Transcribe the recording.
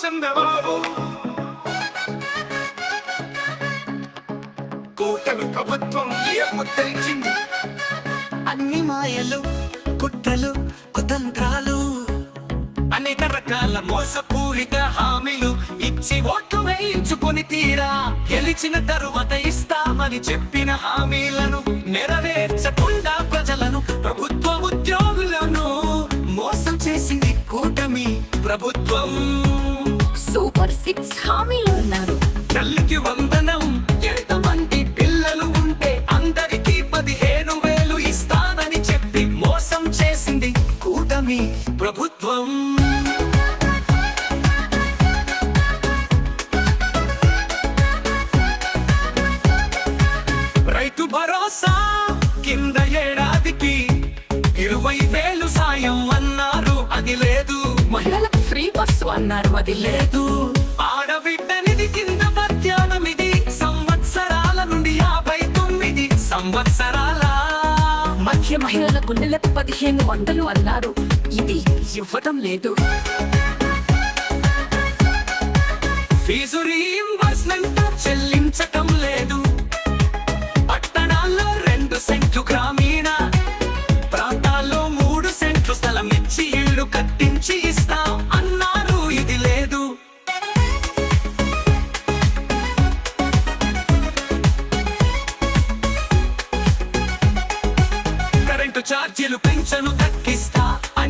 చంద్రబాబు కూటమి ప్రభుత్వం ముద్రించింది. అన్ని మాయలు కుట్రలు కుతంత్రాలు అనేక రకాల మోసపూరిత హామీలు ఇచ్చి ఓట్లు వేయించుకొని తీరా గెలిచిన తరువాత ఇస్తామని చెప్పిన హామీలను నెరవేర్చకుండా ప్రజలను ప్రభుత్వ ఉద్యోగులను మోసం చేసింది కూటమి ప్రభుత్వం. సూపర్ 6 హామీలు ఉన్నారు. తల్లికి వందనం, ఎంతమంది పిల్లలు ఉంటే అందరికీ 15,000 ఇస్తానని చెప్పి మోసం చేసింది కూటమి ప్రభుత్వం. రైతు భరోసా కింద ఏడాదికి 20,000 సాయం అన్నారు, అది లేదు. మహిళలకు ఫ్రీ బస్సు అన్నారు, అది లేదు. ఆడబిడ్డనిది కింద మధ్యాహ్నం సంవత్సరాల నుండి 59 సంవత్సరాల మధ్య మహిళలకు నెలకు 1,500 అన్నారు, ఇది ఇవ్వటం లేదు. ఫీజు రీయింబర్స్మెంట్ చెల్లించటం లేదు. పట్టణాల్లో 2 సెంట్లు, గ్రామీణ ప్రాంతాల్లో 3 సెంట్లు స్థలం ఇచ్చి ఇల్లు కట్టించి ఇస్తాం అన్నారు, ఇది లేదు. కరెంటు ఛార్జీలు పెంచను తగ్గి